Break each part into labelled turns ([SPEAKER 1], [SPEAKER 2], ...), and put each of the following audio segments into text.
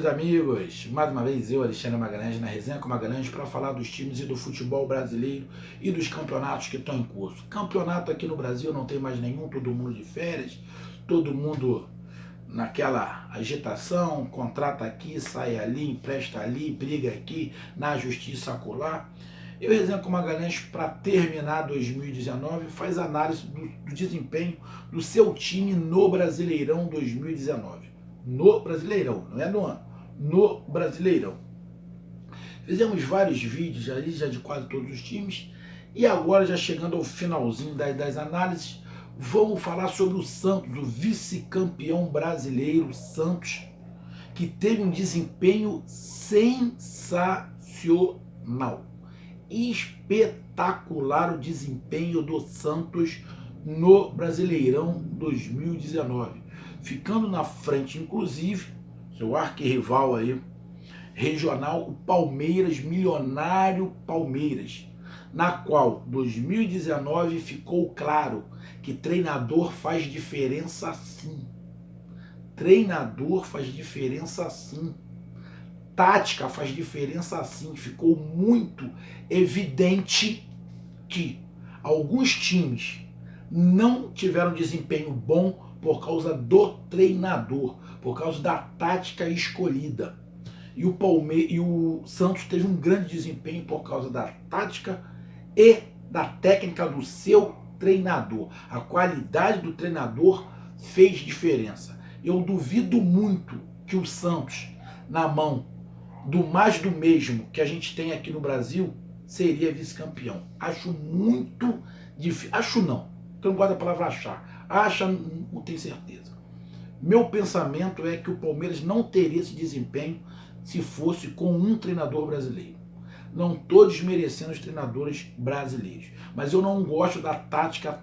[SPEAKER 1] amigos, mais uma vez eu, Alexandre Magalhães, na Resenha com Magalhães, para falar dos times e do futebol brasileiro e dos campeonatos que estão em curso. Campeonato aqui no Brasil não tem mais nenhum, todo mundo de férias, todo mundo naquela agitação, contrata aqui, sai ali, empresta ali, briga aqui, na justiça acolá. Eu, Resenha com Magalhães, para terminar 2019, faz análise do desempenho do seu time no Brasileirão 2019. No Brasileirão, não é no ano, no Brasileirão. Fizemos vários vídeos ali, já de quase todos os times, e agora, já chegando ao finalzinho das análises, vamos falar sobre o Santos, o vice-campeão brasileiro Santos, que teve um desempenho sensacional. Espetacular o desempenho do Santos no Brasileirão 2019, ficando na frente, inclusive, seu arquirrival aí, regional, o Palmeiras, milionário Palmeiras, na qual 2019 ficou claro que treinador faz diferença sim. Treinador faz diferença sim. Tática faz diferença sim. Ficou muito evidente que alguns times não tiveram desempenho bom por causa do treinador, por causa da tática escolhida. E o Santos teve um grande desempenho por causa da tática e da técnica do seu treinador. A qualidade do treinador fez diferença. Eu duvido muito que o Santos, na mão do mais do mesmo que a gente tem aqui no Brasil, seria vice-campeão. Acho muito difícil. Acho não. Eu não gosto da palavra achar. Acha, não tenho certeza. Meu pensamento é que o Palmeiras não teria esse desempenho se fosse com um treinador brasileiro. Não estou desmerecendo os treinadores brasileiros, mas eu não gosto da tática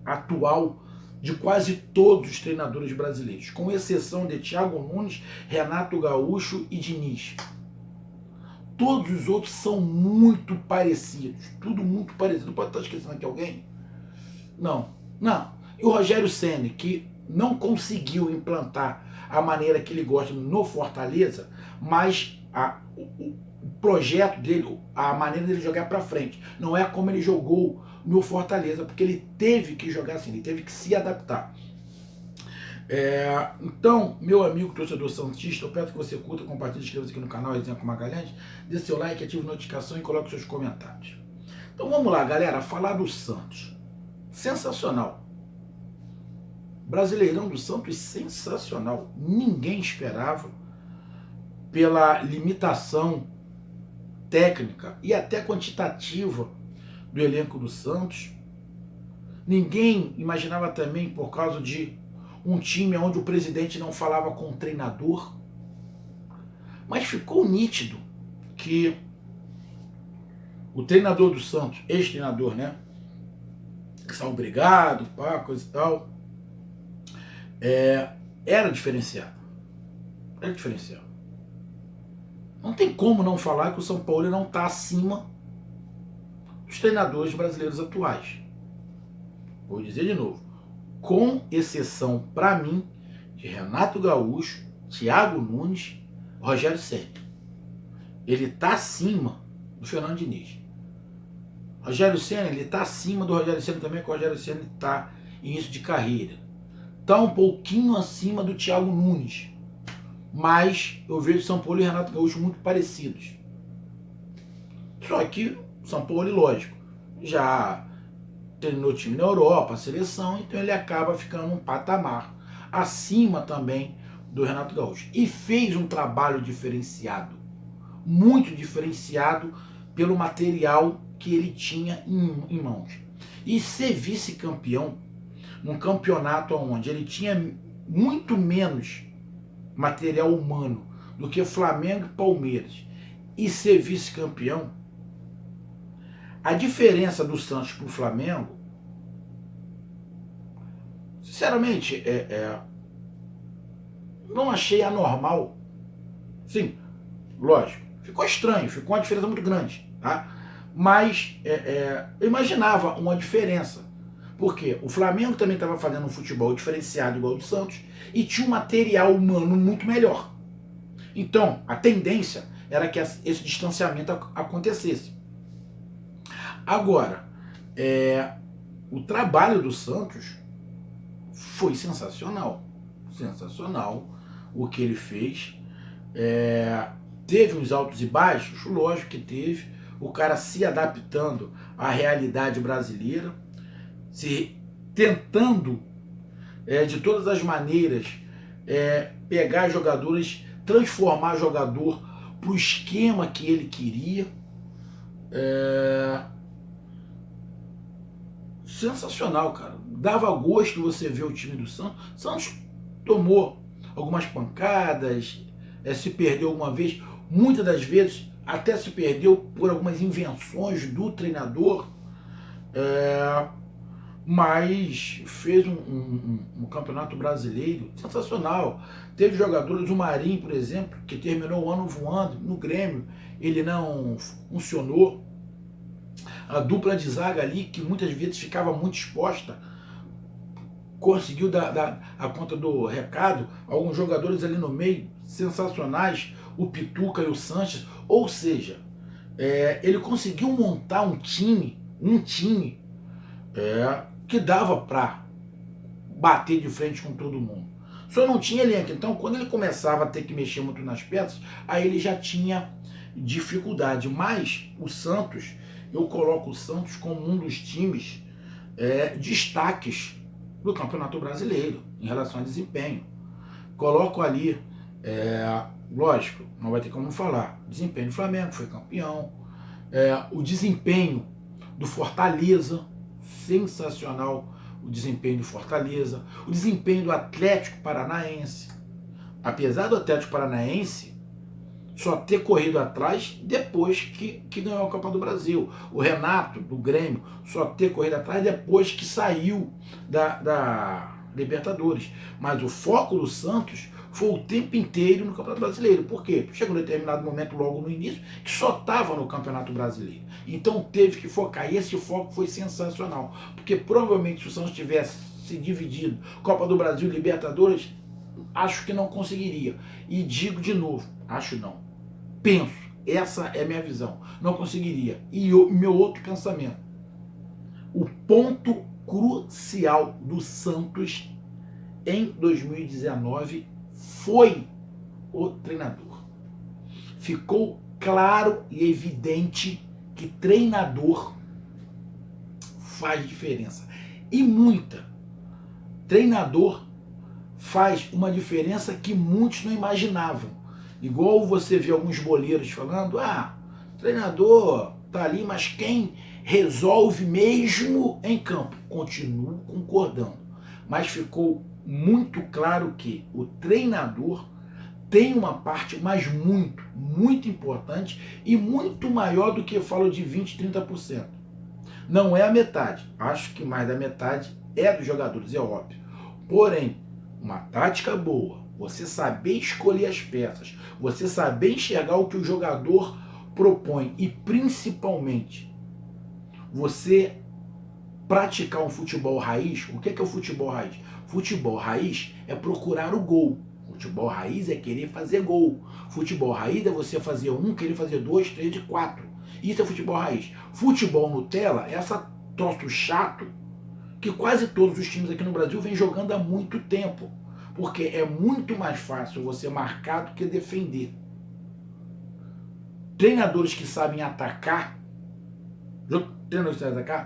[SPEAKER 1] atual de quase todos os treinadores brasileiros, com exceção de Thiago Nunes, Renato Gaúcho e Diniz. Todos os outros são muito parecidos, tudo muito parecido. Pode estar esquecendo aqui alguém? Não. E o Rogério Ceni, que não conseguiu implantar a maneira que ele gosta no Fortaleza, mas o projeto dele, a maneira dele jogar para frente, não é como ele jogou no Fortaleza, porque ele teve que jogar assim, ele teve que se adaptar. Então, meu amigo torcedor santista, eu peço que você curta, compartilhe, inscreva-se aqui no canal Resenha com Magalhães, dê seu like, ative a notificação e coloque seus comentários. Então vamos lá, galera, falar do Santos. Sensacional. Brasileirão do Santos sensacional. Ninguém esperava, pela limitação técnica e até quantitativa do elenco do Santos. Ninguém imaginava também, por causa de um time onde o presidente não falava com o treinador. Mas ficou nítido que o treinador do Santos, ex-treinador, né? Que são obrigado, pá, coisa e tal, era diferenciado. Era diferenciado. Não tem como não falar que o São Paulo não está acima dos treinadores brasileiros atuais. Vou dizer de novo. Com exceção, para mim, de Renato Gaúcho, Thiago Nunes, Rogério Ceni. Ele está acima do Fernando Diniz. Rogério Ceni, ele está acima do Rogério Ceni também, que o Rogério Ceni está em início de carreira. Está um pouquinho acima do Thiago Nunes. Mas eu vejo São Paulo e Renato Gaúcho muito parecidos. Só que São Paulo, lógico, já treinou time na Europa, a seleção, então ele acaba ficando um patamar acima também do Renato Gaúcho. E fez um trabalho diferenciado, muito diferenciado pelo material que ele tinha em mãos. E ser vice-campeão num campeonato onde ele tinha muito menos material humano do que Flamengo e Palmeiras, e ser vice-campeão, a diferença do Santos para o Flamengo, sinceramente, não achei anormal. Sim, lógico, ficou estranho, ficou uma diferença muito grande, tá? Mas eu imaginava uma diferença. Porque o Flamengo também estava fazendo um futebol diferenciado igual ao do Santos e tinha um material humano muito melhor. Então, a tendência era que esse distanciamento acontecesse. Agora, o trabalho do Santos foi sensacional. Sensacional o que ele fez. Teve uns altos e baixos? Lógico que teve. O cara se adaptando à realidade brasileira, se tentando de todas as maneiras pegar jogadores, transformar jogador para o esquema que ele queria. Sensacional, cara. Dava gosto você ver o time do Santos. Santos tomou algumas pancadas, se perdeu alguma vez, muitas das vezes até se perdeu por algumas invenções do treinador, mas fez um campeonato brasileiro sensacional. Teve jogadores, o Marinho, por exemplo, que terminou o ano voando no Grêmio, ele não funcionou. A dupla de zaga ali, que muitas vezes ficava muito exposta, conseguiu dar a conta do recado. Alguns jogadores ali no meio, sensacionais, o Pituca e o Sanches. Ou seja, ele conseguiu montar um time que dava para bater de frente com todo mundo. Só não tinha elenco. Então, quando ele começava a ter que mexer muito nas peças, aí ele já tinha dificuldade. Mas o Santos, eu coloco o Santos como um dos times destaques do Campeonato Brasileiro em relação a desempenho. Coloco ali, lógico, não vai ter como falar, desempenho do Flamengo, foi campeão, o desempenho do Fortaleza, sensacional o desempenho do Fortaleza, o desempenho do Atlético Paranaense. Apesar do Atlético Paranaense só ter corrido atrás depois que ganhou a Copa do Brasil. O Renato, do Grêmio, só ter corrido atrás depois que saiu da Libertadores. Mas o foco do Santos foi o tempo inteiro no Campeonato Brasileiro. Por quê? Chegou um determinado momento logo no início que só estava no Campeonato Brasileiro. Então teve que focar. E esse foco foi sensacional. Porque provavelmente se o Santos tivesse se dividido Copa do Brasil e Libertadores, acho que não conseguiria. E digo de novo, acho não. Penso, essa é a minha visão. Não conseguiria. E meu outro pensamento. O ponto crucial do Santos em 2019 foi o treinador. Ficou claro e evidente que treinador faz diferença. E muita. Treinador faz uma diferença que muitos não imaginavam. Igual você vê alguns boleiros falando, treinador tá ali, mas quem resolve mesmo em campo? Continuo concordando. Mas ficou muito claro que o treinador tem uma parte, mas muito, muito importante e muito maior do que eu falo de 20%, 30%. Não é a metade. Acho que mais da metade é dos jogadores, é óbvio. Porém, uma tática boa, você saber escolher as peças, você saber enxergar o que o jogador propõe e principalmente você praticar um futebol raiz. O que é o futebol raiz? Futebol raiz é procurar o gol. Futebol raiz é querer fazer gol. Futebol raiz é você fazer um, querer fazer 2, 3 e 4. Isso é futebol raiz. Futebol Nutella é essa troço chato que quase todos os times aqui no Brasil vêm jogando há muito tempo. Porque é muito mais fácil você marcar do que defender. Treinadores que sabem atacar,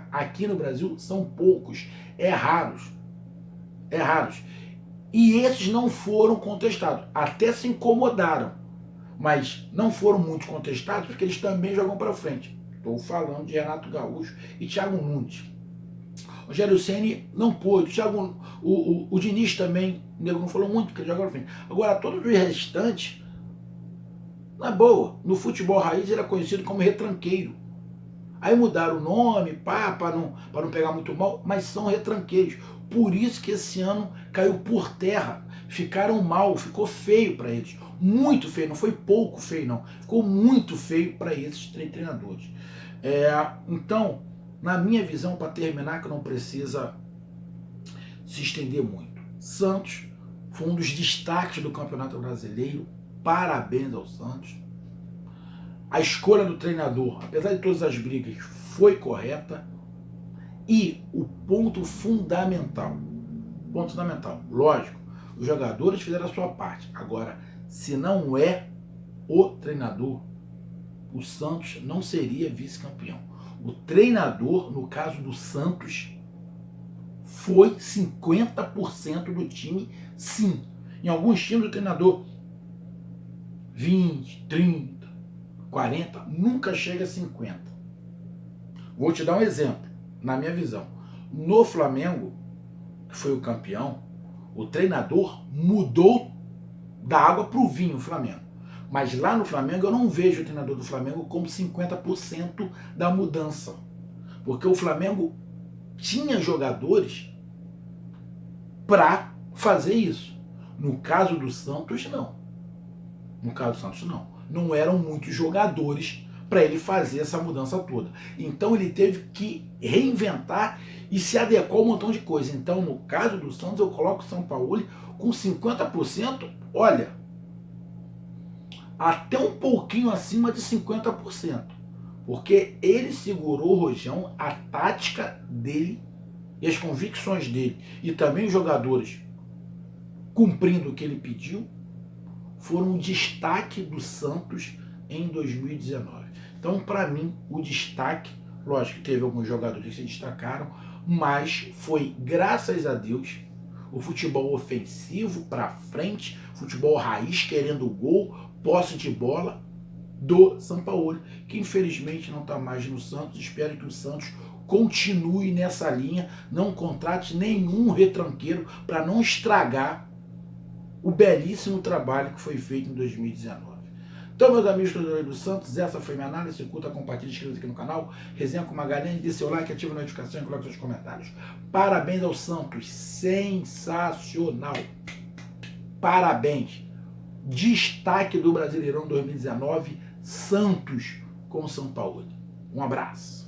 [SPEAKER 1] aqui no Brasil são poucos, raros. E esses não foram contestados, até se incomodaram, mas não foram muito contestados porque eles também jogam para frente. Estou falando de Renato Gaúcho e Thiago Nunes. Rogério Ceni não pôde, o Diniz também, o nego não falou muito porque ele joga para frente. Agora, todos os restantes, na boa, no futebol raiz ele era conhecido como retranqueiro. Aí mudaram o nome, para não pegar muito mal, mas são retranqueiros. Por isso que esse ano caiu por terra. Ficaram mal, ficou feio para eles. Muito feio, não foi pouco feio não. Ficou muito feio para esses treinadores. Então, na minha visão, para terminar, que não precisa se estender muito. Santos foi um dos destaques do Campeonato Brasileiro parabéns ao Santos. A escolha do treinador, apesar de todas as brigas, foi correta. E o ponto fundamental, lógico, os jogadores fizeram a sua parte. Agora, se não é o treinador, o Santos não seria vice-campeão. O treinador, no caso do Santos, foi 50% do time, sim. Em alguns times o treinador 20, 30, 40, nunca chega a 50. Vou te dar um exemplo, na minha visão. No Flamengo, que foi o campeão, o treinador mudou da água para o vinho o Flamengo. Mas lá no Flamengo eu não vejo o treinador do Flamengo como 50% da mudança. Porque o Flamengo tinha jogadores para fazer isso. No caso do Santos, não. No caso do Santos, não. Não eram muitos jogadores para ele fazer essa mudança toda. Então ele teve que reinventar e se adequar a um montão de coisa. Então, no caso do Santos, eu coloco o São Paulo com 50%, olha, até um pouquinho acima de 50%. Porque ele segurou o Rojão, a tática dele e as convicções dele, e também os jogadores cumprindo o que ele pediu, foram um destaque do Santos em 2019. Então, para mim, o destaque, lógico que teve alguns jogadores que se destacaram, mas foi, graças a Deus, o futebol ofensivo para frente, futebol raiz, querendo gol, posse de bola do Sampaoli, que infelizmente não está mais no Santos. Espero que o Santos continue nessa linha, não contrate nenhum retranqueiro para não estragar o belíssimo trabalho que foi feito em 2019. Então, meus amigos torcedores do Santos, essa foi minha análise. Curta, compartilhe, inscreva-se aqui no canal, resenha com Magalhães, dê seu like, ative a notificação e coloque seus comentários. Parabéns ao Santos, sensacional. Parabéns. Destaque do Brasileirão 2019, Santos com São Paulo. Um abraço.